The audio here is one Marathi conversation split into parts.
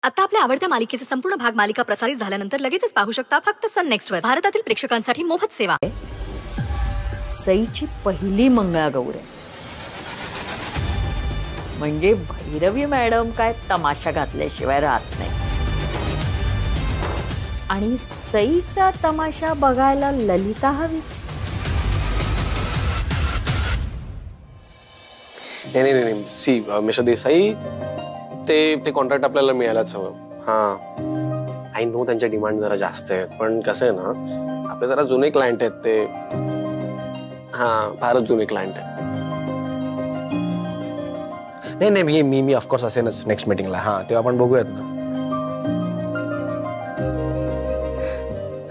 आता आपल्या आवडत्या मालिकेचे संपूर्ण भाग मालिका प्रसारित झाल्यानंतर लगेचच पाहू शकता फक्त सन नेक्स्टवर. भारतातील प्रेक्षकांसाठी मोफत सेवा. सईची पहिली मंगळागौर आहे म्हणजे भैरवी मॅडम काय तमाशा घातल्याशिवाय राहत नाही. आणि सईचा तमाशा बघायला ललिता हवीच. नाही सी मिस्टर देसाई, ते कॉन्ट्रॅक्ट आपल्याला मिळायलाच हवं. हां, आय नो त्यांच्या डिमांड जरा जास्त आहेत, पण कसं आहे ना, आपले जरा जुने क्लायंट आहेत ते. हां, फारच जुने क्लायंट आहेत. नाही मी ऑफकोर्स असेनच नेक्स्ट मीटिंगला. हां, तेव्हा आपण बघूयात ना.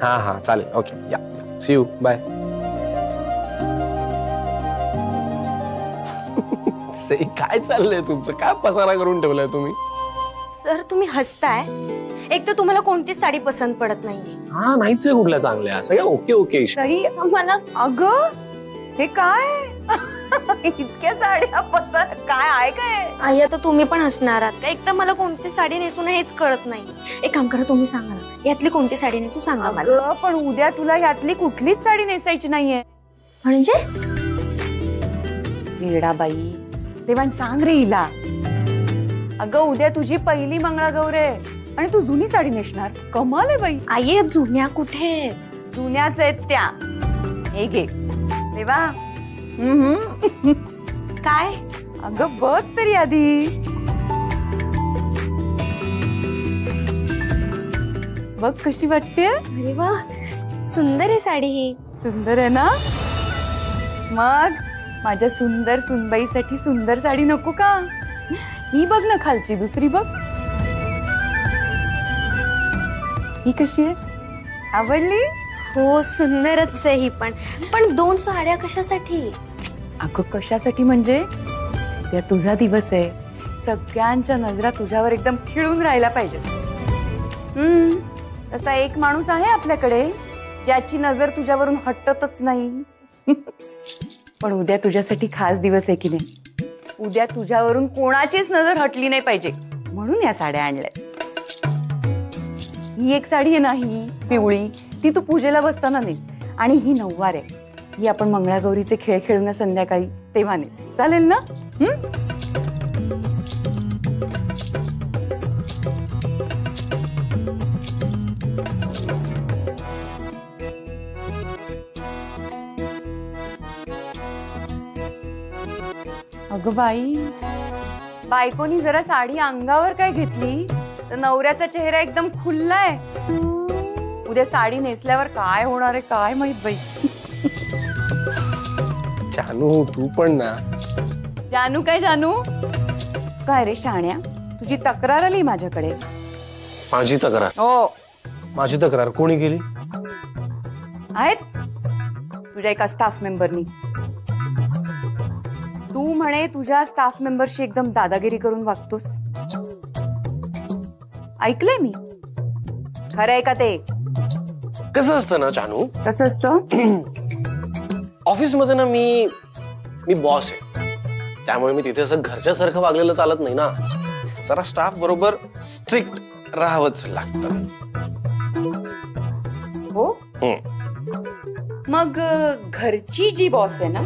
हां चालेल. ओके, या सी यू, बाय. सई, काय चाललंय तुमचं? काय पसारा करून ठेवलाय तुम्ही? सर, तुम्ही हसताय. एक तर तुम्हाला कोणतीच साडी पसंत पडत नाहीये. हा, नाहीच आहे कुठल्या चांगल्या. सगळ्या ओके. सई, मला अगं हे काय इतक्या साड्या पसंत काय आहे काय? आई, आता तुम्ही पण हसणार आहात का? एक तर मला कोणती साडी नेसू ना हेच कळत नाही. एक काम करा, तुम्ही सांगा ना, यातली कोणती साडी नेसू सांगा मला. पण उद्या तुला यातली कुठलीच साडी नेसायची नाहीये. म्हणजे वेडाबाई, तेव्हा सांग रे हिला. अगं, उद्या तुझी पहिली मंगळागौर आहे आणि तू जुनी साडी नेसणार? कमाल आहे बाई. आई, जुन्या कुठे? जुन्याच आहेत त्या. हे घे तेव्हा. काय? अगं बघ तरी आधी. बघ कशी वाटते. अरे वा, सुंदर आहे साडी ही. सुंदर आहे ना? मग माझ्या सुंदर सुनबाईसाठी सुंदर साडी नको का? ही बघ ना खालची, दुसरी बघ. ही कशी आहे? आवडली? हो, सुंदरच आहे ही. पण 2 साड्या कशासाठी? अगं कशासाठी म्हणजे त्या तुझा दिवस आहे. सगळ्यांच्या नजरा तुझ्यावर एकदम खिळून राहायला पाहिजे. तसा एक माणूस आहे आपल्याकडे ज्याची नजर तुझ्यावरून हटतच नाही. पण उद्या तुझ्यासाठी खास दिवस आहे की नाही? उद्या तुझ्यावरून कोणाचीच नजर हटली नाही पाहिजे म्हणून या साड्या आणल्या. ही एक साडी आहे ना, ही पिवळी, ती तू पूजेला बसताना नेस. आणि ही नऊवार आहे, ही आपण मंगळागौरीचे खेळ खेळू ना संध्याकाळी, तेव्हा नेस. चालेल ना? अगं बाई, बायकोनी जरा साडी अंगावर काय घेतली तर नवऱ्याचा चेहरा एकदम खुल्लाय. उद्या साडी नेसल्यावर काय होणार आहे काय माहित बाई. जानू, तू पण ना. जानू काय जानू? काय रे शाण्या, तुझी तक्रार आली माझ्याकडे. माझी तक्रार? हो. माझी तक्रार कोणी केली? आहेत तुझ्या एका स्टाफ मेंबरनी. तू म्हणे तुझ्या स्टाफ मेंबरशी एकदम दादागिरी करून वागतोस. ऐकलंय मी. खरं आहे का ते? कसं असतं ना जानू, कसं असतं? ऑफिस मध्ये ना मी बॉस आहे, त्यामुळे मी तिथे असं घरच्यासारखं वागलेलं चालत नाही ना. जरा स्टाफ बरोबर स्ट्रिक्ट राहावंच लागतं. हो. मग घरची जी बॉस आहे ना,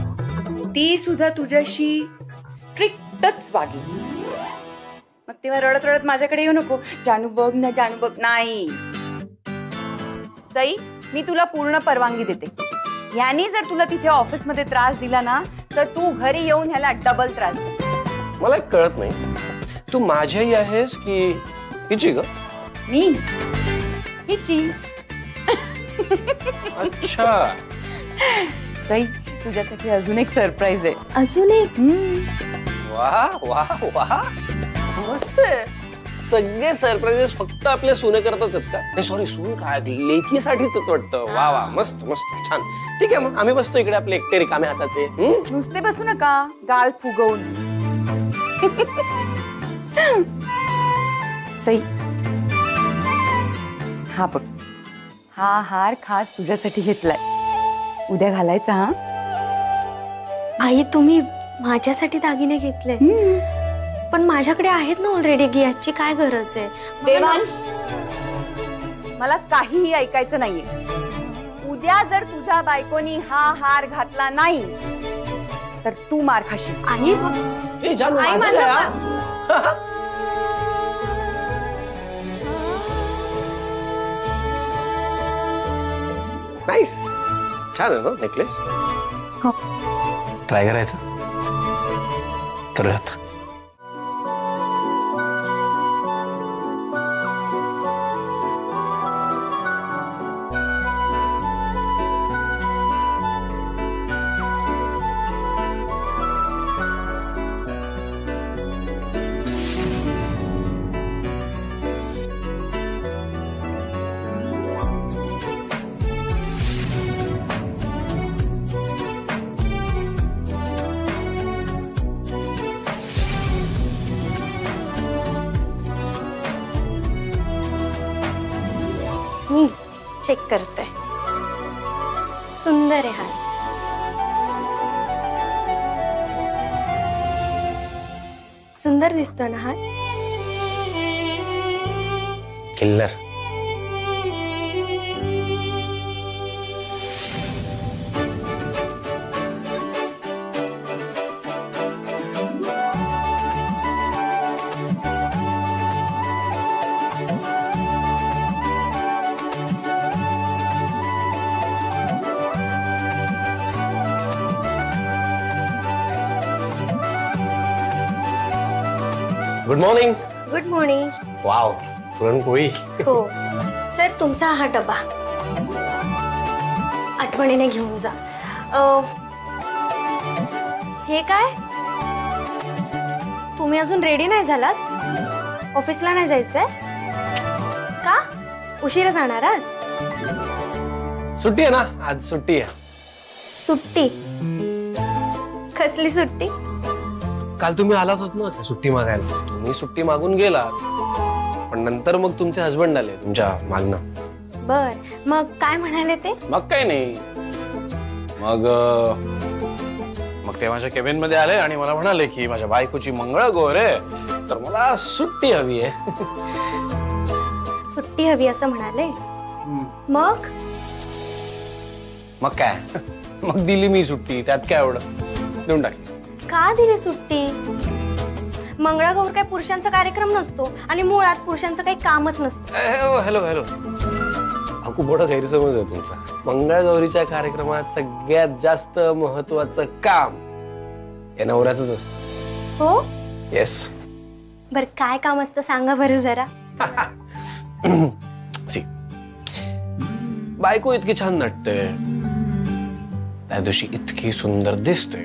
ती सुद्धा तुझ्याशी स्ट्रिक्टच वागेल. मग तेव्हा रडत रडत माझ्याकडे येऊ नको, जानू बघ ना, जानू बघ. नाही सई, मी तुला पूर्ण परवानगी देते. यानी जर तुला तिथे ऑफिस मध्ये त्रास दिला ना, तर तू घरी येऊन ह्याला डबल त्रास दे. मला कळत नाही, तू माझ्याही आहेस की हिची ग? मी हिची. अच्छा. सई, तुझ्यासाठी अजून एक सरप्राईज आहे. अजून एक? वाह वाह वाह, मस्त आहे. सगळे सरप्राइजेस फक्त आपल्या सुने करताच आहेत का? नाही सॉरी, सून काय, लेकीसाठीच वाटतं. वा वा, मस्त मस्त, छान. ठीक आहे, मग आम्ही बसतो इकडे आपले एकटे रिकामे हाताचे. नुसते बसू नका, गाल फुगवून. सई, हा बघ, हा हार खास तुझ्यासाठी घेतलाय. उद्या घालायचा. हा आई, तुम्ही माझ्यासाठी दागिने घेतले? पण माझ्याकडे आहेत ना ऑलरेडी, याची काय गरज आहे? देवांश, मला काहीही ऐकायचं नाहीये. उद्या जर तुझ्या बायकोनी हा हार घातला नाही तर तू मार खाशील. आई ए, जानू, आई, माझं माझं काय, हा? नाईस, छान आहे ना नेकलेस. ट्राय करायचा, करूयात. मी चेक करते. सुंदर आहे हार. सुंदर दिसतो ना हार. Killer. Good morning. Good morning. Wow, puran poli. हो सर, तुमचा हा डबा आठवणीने घेऊन जा. हे काय, तुम्ही अजून रेडी नाही झालात? ऑफिसला नाही जायचंय का? उशिरा जाणार आहात? सुट्टी आहे ना आज, सुट्टी आहे. सुट्टी? कसली सुट्टी? काल तुम्ही आलात होत ना सुट्टी मागायला. तुम्ही सुट्टी मागून गेलात, पण नंतर मग तुमचे हसबंड आले तुमच्या मागणं. बर, मग काय म्हणाले ते? मग काही नाही. मग ते माझ्या केबिन मध्ये आले आणि मला म्हणाले की माझ्या बायकोची मंगळगौर आहे, तर मला सुट्टी हवी आहे. सुट्टी हवी असं म्हणाले? मग मग काय, मग दिली मी सुट्टी. त्यात काय एवढं, देऊन टाकली. का दिली सुट्टी? मंगळागौर काय पुरुषांचा कार्यक्रम नसतो आणि मुळात पुरुषांचं काही कामच नसतं. हॅलो हॅलो, खूप मोठा गैरसमज आहे तुमचा. मंगळगौरीच्या कार्यक्रमात सगळ्यात जास्त महत्वाचं काम हे नवऱ्याचंच असतं. हो? येस. बर, काय काम असतं सांगा बरं जरा. सी, बायको इतकी छान नटते, त्या दिवशी इतकी सुंदर दिसते,